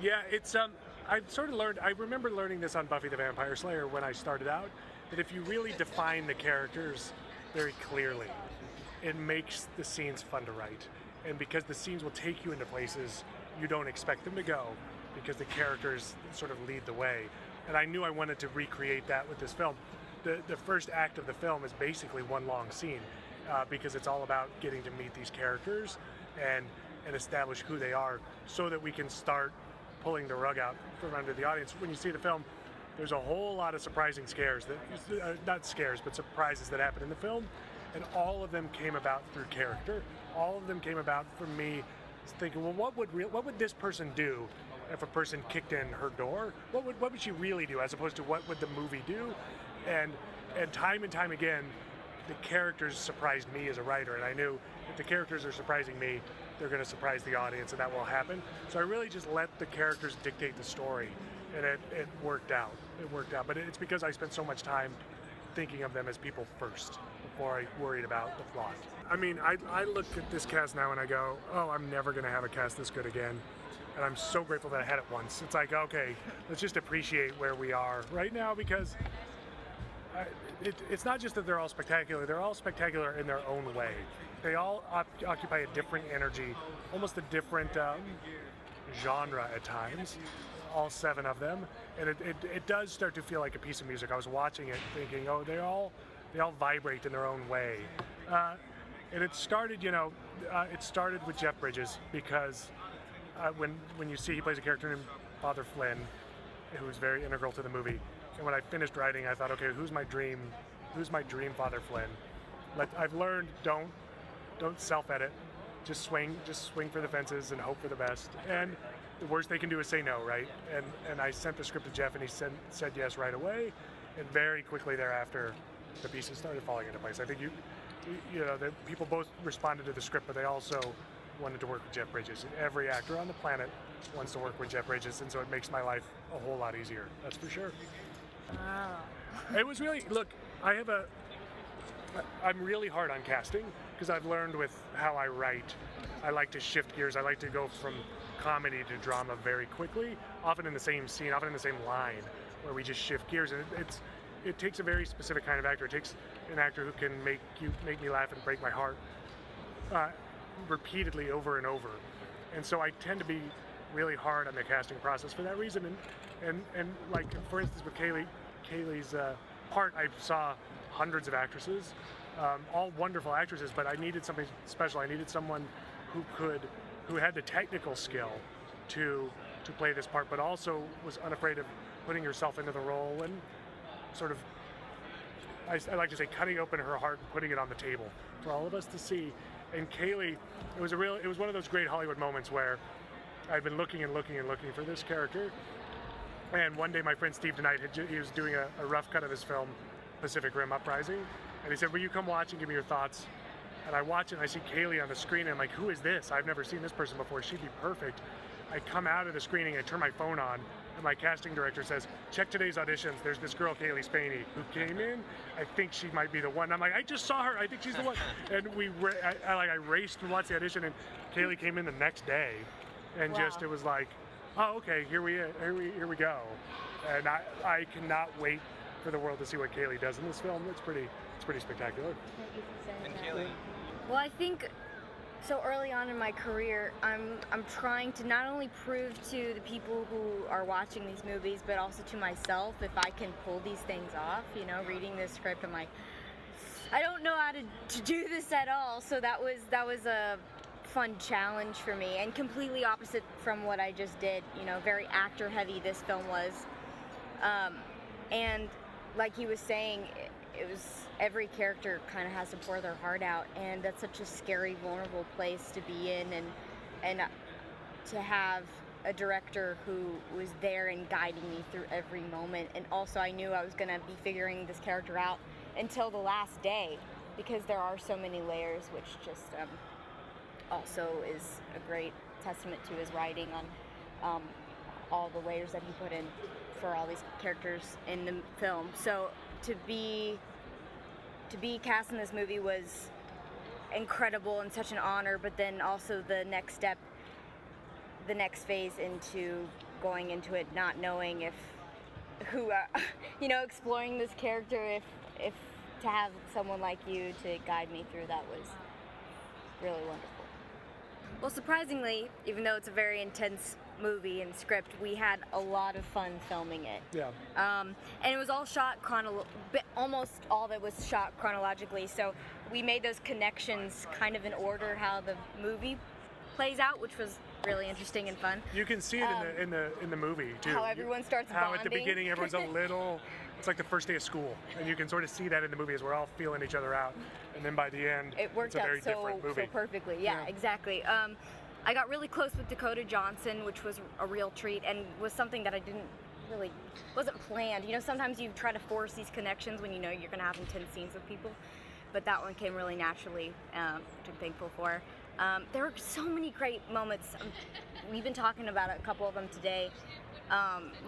Yeah, it's I've sort of learned. I remember learning this on Buffy the Vampire Slayer when I started out. That if you really define the characters very clearly, it makes the scenes fun to write. And because the scenes will take you into places you don't expect them to go, because the characters sort of lead the way. And I knew I wanted to recreate that with this film. The first act of the film is basically one long scene, because it's all about getting to meet these characters and establish who they are, so that we can start pulling the rug out from under the audience. When you see the film, there's a whole lot of surprising scares that not scares, but surprises that happen in the film, and all of them came about through character. All of them came about from me thinking, well, what would this person do if a person kicked in her door? What would she really do, as opposed to what would the movie do? And time again, the characters surprised me as a writer, and I knew if the characters are surprising me, they're going to surprise the audience, and that will happen. So I really just let the characters dictate the story, and it worked out. It worked out, but it's because I spent so much time thinking of them as people first before I worried about the plot. I mean, I look at this cast now and I go, oh, I'm never going to have a cast this good again. And I'm so grateful that I had it once. It's like, okay, let's just appreciate where we are right now, because it's not just that they're all spectacular in their own way. They all occupy a different energy, almost a different genre at times, all 7 of them. And it does start to feel like a piece of music. I was watching it thinking, oh, they all vibrate in their own way. And it started, it started with Jeff Bridges, because when you see he plays a character named Father Flynn, who's very integral to the movie. And when I finished writing, I thought, okay, who's my dream Father Flynn? I've learned, don't self-edit, just swing for the fences and hope for the best. And the worst they can do is say no, right? And I sent the script to Jeff, and he said yes right away. And very quickly thereafter, the pieces started falling into place. I think the people both responded to the script, but they also wanted to work with Jeff Bridges. Every actor on the planet wants to work with Jeff Bridges, and so it makes my life a whole lot easier. That's for sure. Wow. It was really, look, I'm really hard on casting, because I've learned with how I write, I like to shift gears. I like to go from comedy to drama very quickly, often in the same scene, often in the same line, where we just shift gears. And it takes a very specific kind of actor. It takes an actor who can make me laugh and break my heart repeatedly over and over. And so I tend to be really hard on the casting process for that reason. And like, for instance, with Cailee's part, I saw hundreds of actresses, all wonderful actresses, but I needed something special. I needed someone who had the technical skill to play this part, but also was unafraid of putting herself into the role and sort of, I like to say, cutting open her heart and putting it on the table for all of us to see. And Cailee, it was one of those great Hollywood moments where I've been looking for this character. And one day my friend Steve Tonight, he was doing a rough cut of his film, Pacific Rim Uprising. And he said, will you come watch and give me your thoughts? And I watch it and I see Cailee on the screen, and I'm like, who is this? I've never seen this person before. She'd be perfect. I come out of the screening, I turn my phone on, and my casting director says, check today's auditions. There's this girl, Cailee Spaeny, who came in. I think she might be the one. I'm like, I just saw her. I think she's the one. And I raced and watched the audition, and Cailee came in the next day. And wow. It was like, oh, okay, here we go. And I cannot wait for the world to see what Cailee does in this film. It's pretty spectacular. Thank you for saying And that. Cailee? Well, I think so early on in my career, I'm trying to not only prove to the people who are watching these movies, but also to myself, if I can pull these things off. Reading this script, I'm like, I don't know how to do this at all. So that was a fun challenge for me, and completely opposite from what I just did. Very actor heavy this film was, and like he was saying, it was every character kind of has to pour their heart out, and that's such a scary, vulnerable place to be in, and to have a director who was there and guiding me through every moment. And also I knew I was going to be figuring this character out until the last day, because there are so many layers, which just also is a great testament to his writing on all the layers that he put in for all these characters in the film. So to be cast in this movie was incredible and such an honor, but then also the next step the next phase into going into it not knowing if who exploring this character, if to have someone like you to guide me through that was really wonderful. Well, surprisingly, even though it's a very intense movie and script, we had a lot of fun filming it. Yeah. And it was all shot almost all of it was shot chronologically, so we made those connections kind of in order how the movie plays out, which was really interesting and fun. You can see it in the movie too. How everyone starts how bonding. At the beginning everyone's a little. It's like the first day of school, and you can sort of see that in the movie as we're all feeling each other out, and then by the end, it worked it's a out very different movie. so perfectly. Yeah, exactly. I got really close with Dakota Johnson, which was a real treat, and was something that I wasn't planned. You know, sometimes you try to force these connections when you know you're going to have intense scenes with people, but that one came really naturally, which I'm thankful for. There were so many great moments. We've been talking about a couple of them today.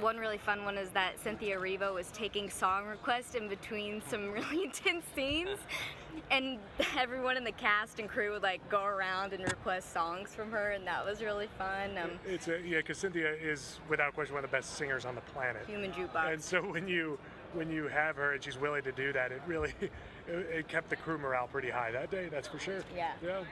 One really fun one is that Cynthia Erivo was taking song requests in between some really intense scenes, and everyone in the cast and crew would like go around and request songs from her, and that was really fun. Because Cynthia is without question one of the best singers on the planet. Human jukebox. And so when you have her and she's willing to do that, it really it kept the crew morale pretty high that day. That's for sure. Yeah. Yeah.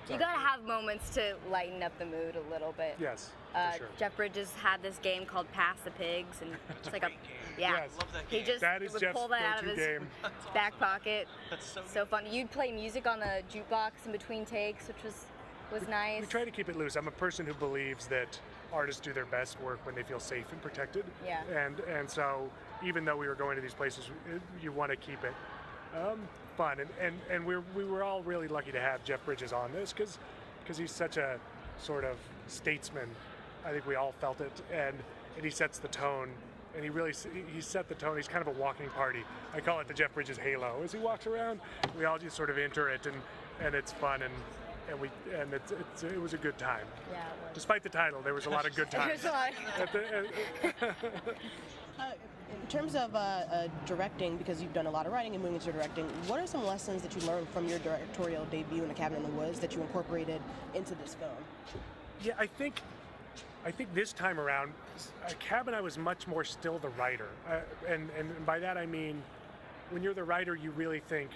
You gotta have moments to lighten up the mood a little bit. Yes, for sure. Jeff Bridges had this game called Pass the Pigs, and it's like Yes. Love that he game. just That is would Jeff's pull that out of go-to his game. back pocket. That's So fun. You'd play music on the jukebox in between takes, which was nice. We try to keep it loose. I'm a person who believes that artists do their best work when they feel safe and protected. Yeah. And so even though we were going to these places, you want to keep it fun. And we were all really lucky to have Jeff Bridges on this because he's such a sort of statesman. I think we all felt it, and he sets the tone. And he set the tone. He's kind of a walking party. I call it the Jeff Bridges halo. As he walks around, we all just sort of enter it, and it's fun, and it was a good time. Yeah, it was. Despite the title, there was a lot of good times. There's a lot. In terms of directing, because you've done a lot of writing and moving into directing, what are some lessons that you learned from your directorial debut in A Cabin in the Woods that you incorporated into this film? Yeah, I think this time around, Cabin, I was much more still the writer, and by that I mean, when you're the writer, you really think,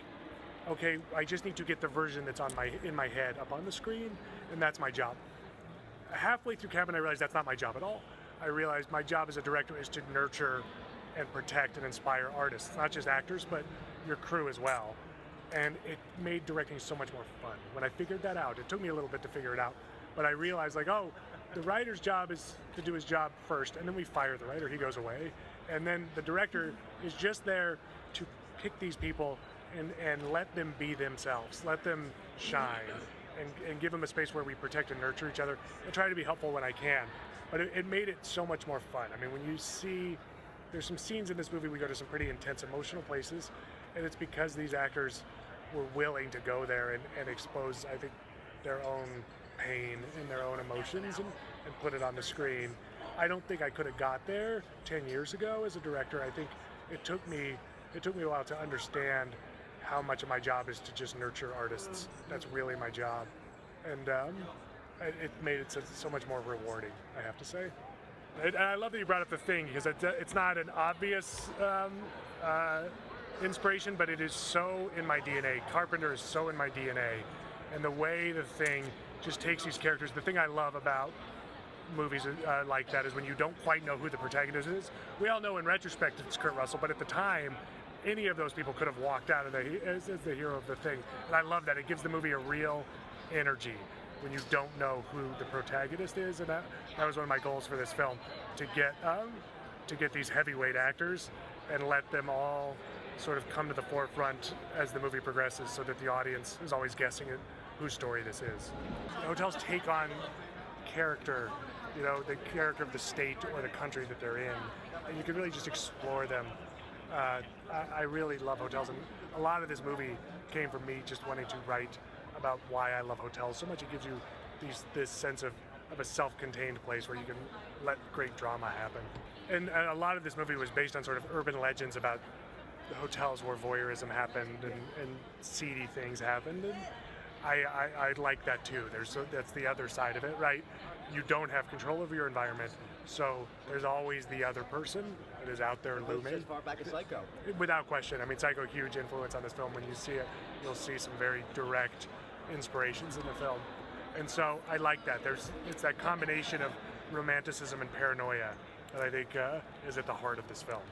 okay, I just need to get the version that's in my head up on the screen, and that's my job. Halfway through Cabin, I realized that's not my job at all. I realized my job as a director is to nurture and protect and inspire artists, not just actors, but your crew as well. And it made directing so much more fun. When I figured that out, it took me a little bit to figure it out, but I realized the writer's job is to do his job first, and then we fire the writer, he goes away. And then the director is just there to pick these people and let them be themselves, let them shine, and give them a space where we protect and nurture each other, and try to be helpful when I can. But it made it so much more fun. I mean, when you see, there's some scenes in this movie, we go to some pretty intense emotional places, and it's because these actors were willing to go there and expose, I think, their own pain and their own emotions and put it on the screen. I don't think I could have got there 10 years ago as a director. I think it took me a while to understand how much of my job is to just nurture artists. That's really my job. And it made it so much more rewarding, I have to say. And I love that you brought up The Thing, because it's not an obvious inspiration, but it is so in my DNA. Carpenter is so in my DNA. And the way The Thing just takes these characters, the thing I love about movies like that is when you don't quite know who the protagonist is. We all know in retrospect it's Kurt Russell, but at the time, any of those people could have walked out as the hero of The Thing. And I love that. It gives the movie a real energy when you don't know who the protagonist is. And that was one of my goals for this film, to get these heavyweight actors and let them all sort of come to the forefront as the movie progresses, so that the audience is always guessing whose story this is. Hotels take on character, the character of the state or the country that they're in, and you can really just explore them. I really love hotels, and a lot of this movie came from me just wanting to write about why I love hotels so much. It gives you this sense of a self-contained place where you can let great drama happen. And a lot of this movie was based on sort of urban legends about the hotels where voyeurism happened and seedy things happened. I like that too. That's the other side of it, right? You don't have control over your environment, so there's always the other person that is out there looming. As far back as Psycho. Without question. I mean, Psycho, huge influence on this film. When you see it, you'll see some very direct inspirations in the film. And so I like that. It's that combination of romanticism and paranoia that I think is at the heart of this film.